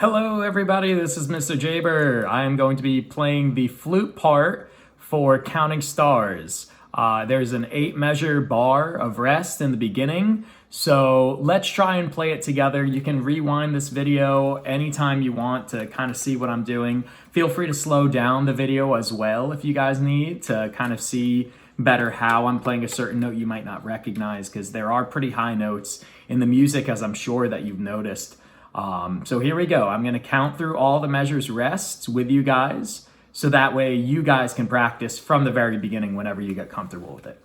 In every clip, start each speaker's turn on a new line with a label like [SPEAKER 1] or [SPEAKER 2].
[SPEAKER 1] Hello everybody, this is Mr. Jaber. I am going to be playing the flute part for Counting Stars. There's an 8-measure bar of rest in the beginning, so let's try and play it together. You can rewind this video anytime you want to kind of see what I'm doing. Feel free to slow down the video as well if you guys need to kind of see better how I'm playing a certain note you might not recognize, because there are pretty high notes in the music, as I'm sure that you've noticed. So here we go. I'm going to count through all the measures rests with you guys, so that way you guys can practice from the very beginning whenever you get comfortable with it.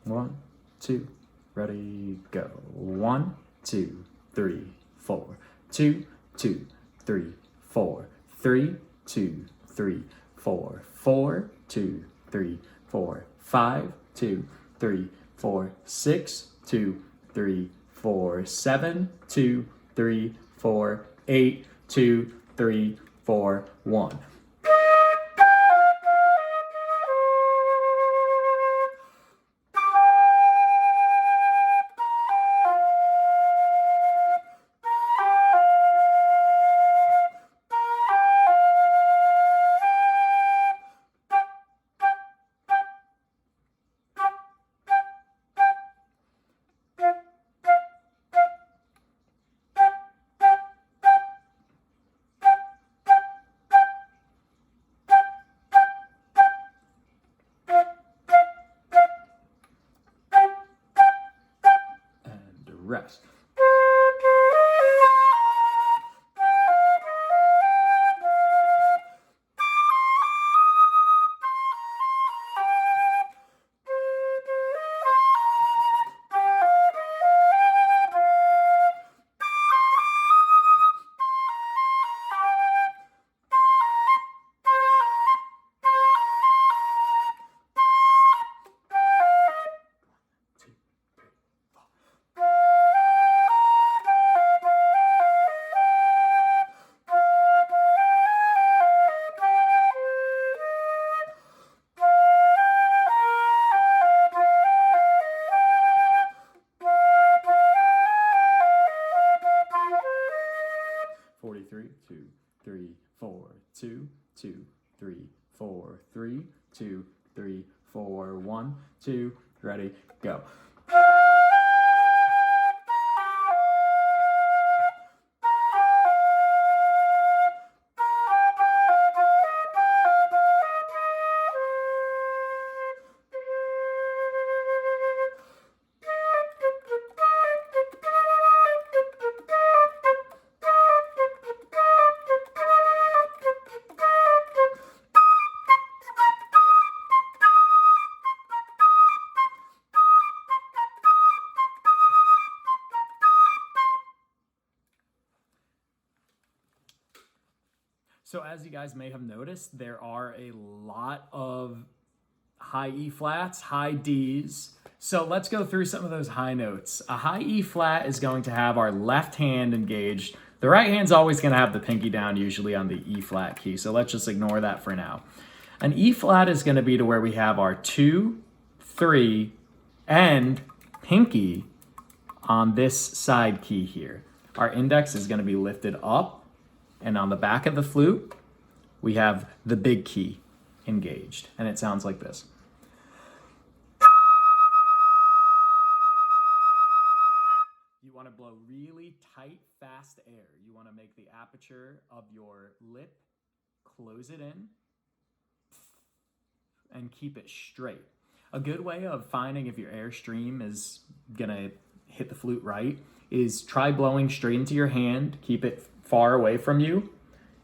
[SPEAKER 1] 1, 2, ready, go. 1, 2, 3, 4. 2, 2, 3, 4. 3, 2, 3, 4. 4, 2, 3, 4. 5, 2, 3, 4. 6, 2, 3, 4, 7, 2, 3, 4, 8, 2, 3, 4, 1. Rest. Three, 2, 3, 4, 2, 2, 3, 4, 3, 2, 3, 4, 1, 2, ready, go. So as you guys may have noticed, there are a lot of high E flats, high Ds. So let's go through some of those high notes. A high E flat is going to have our left hand engaged. The right hand's always going to have the pinky down, usually on the E flat key. So let's just ignore that for now. An E flat is going to be to where we have our 2, 3, and pinky on this side key here. Our index is going to be lifted up. And on the back of the flute, we have the big key engaged. And it sounds like this. You want to blow really tight, fast air. You want to make the aperture of your lip, close it in, and keep it straight. A good way of finding if your airstream is going to hit the flute right is try blowing straight into your hand, keep it far away from you,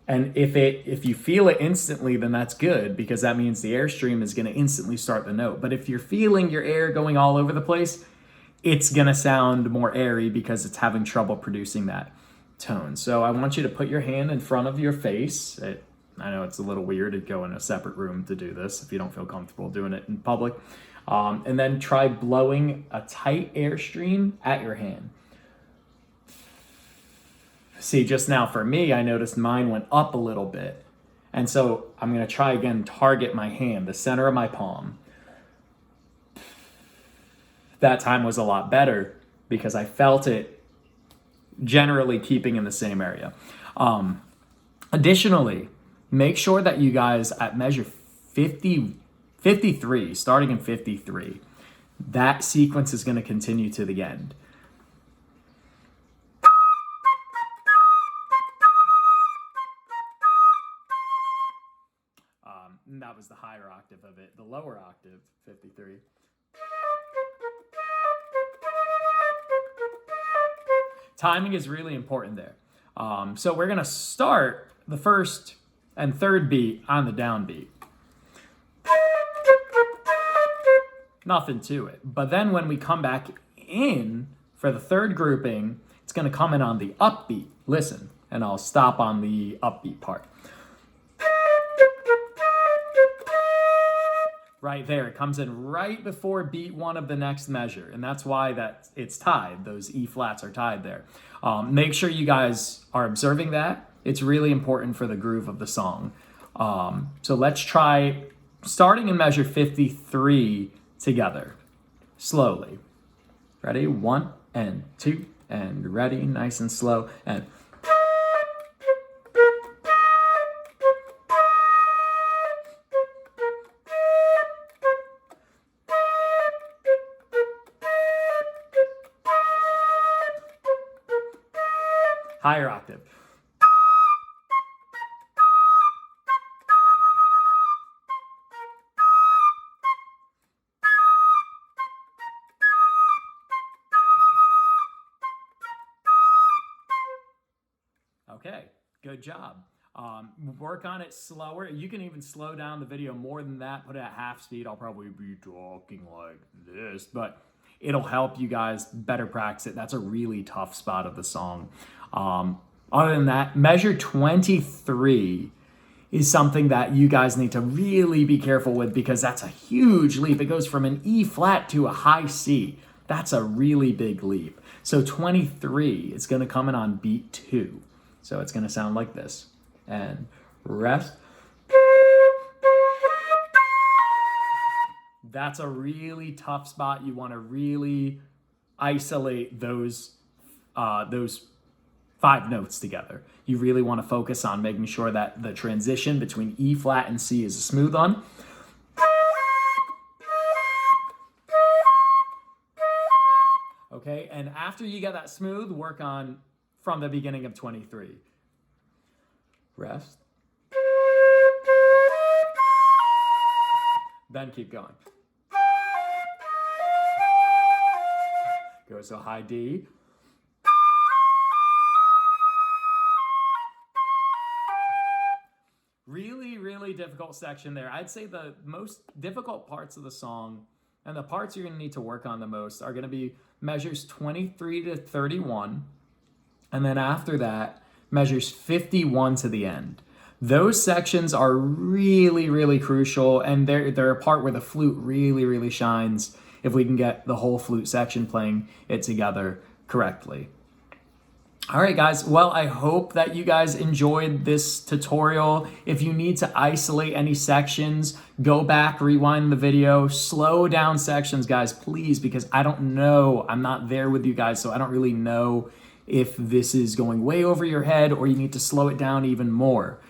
[SPEAKER 1] and if you feel it instantly, then that's good, because that means the airstream is going to instantly start the note. But if you're feeling your air going all over the place, it's going to sound more airy because it's having trouble producing that tone. So I want you to put your hand in front of your face. I know it's a little weird to go in a separate room to do this if you don't feel comfortable doing it in public. And then try blowing a tight airstream at your hand. See, just now for me, I noticed mine went up a little bit. And so I'm going to try again, target my hand, the center of my palm. That time was a lot better because I felt it generally keeping in the same area. Additionally, make sure that you guys at measure 53, starting in 53, that sequence is going to continue to the end. And that was the higher octave of it. The lower octave, 53. Timing is really important there. So we're going to start the first and third beat on the downbeat. Nothing to it. But then when we come back in for the third grouping, it's going to come in on the upbeat. Listen, and I'll stop on the upbeat part. Right there, it comes in right before beat one of the next measure, and that's why it's tied. Those E flats are tied there. Make sure you guys are observing that. It's really important for the groove of the song. So let's try starting in measure 53 together, slowly. Ready? 1 and 2 and ready, nice and slow, and higher octave. Okay, good job. Work on it slower. You can even slow down the video more than that, put it at half speed. I'll probably be talking like this, but it'll help you guys better practice it. That's a really tough spot of the song. Other than that, measure 23 is something that you guys need to really be careful with because that's a huge leap. It goes from an E flat to a high C. That's a really big leap. So 23 is going to come in on beat 2. So it's going to sound like this. And rest. That's a really tough spot. You want to really isolate those 5 notes together. You really want to focus on making sure that the transition between E flat and C is a smooth one. Okay, and after you get that smooth, work on from the beginning of 23. Rest. Then keep going. Go so high D. Really, really difficult section there. I'd say the most difficult parts of the song and the parts you're going to need to work on the most are going to be measures 23 to 31. And then after that, measures 51 to the end. Those sections are really, really crucial. And they're a part where the flute really, really shines if we can get the whole flute section playing it together correctly. All right, guys. Well, I hope that you guys enjoyed this tutorial. If you need to isolate any sections, go back, rewind the video, slow down sections, guys, please, because I don't know. I'm not there with you guys, so I don't really know if this is going way over your head or you need to slow it down even more,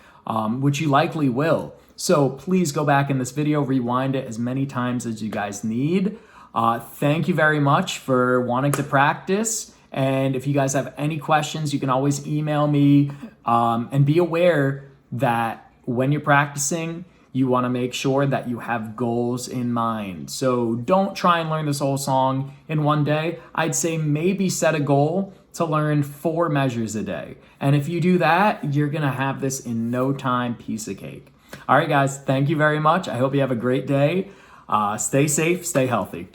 [SPEAKER 1] which you likely will. So please go back in this video, rewind it as many times as you guys need. Thank you very much for wanting to practice. And if you guys have any questions, you can always email me. And be aware that when you're practicing, you want to make sure that you have goals in mind. So don't try and learn this whole song in one day. I'd say maybe set a goal to learn 4 measures a day. And if you do that, you're going to have this in no time, piece of cake. All right, guys, thank you very much. I hope you have a great day. Stay safe, stay healthy.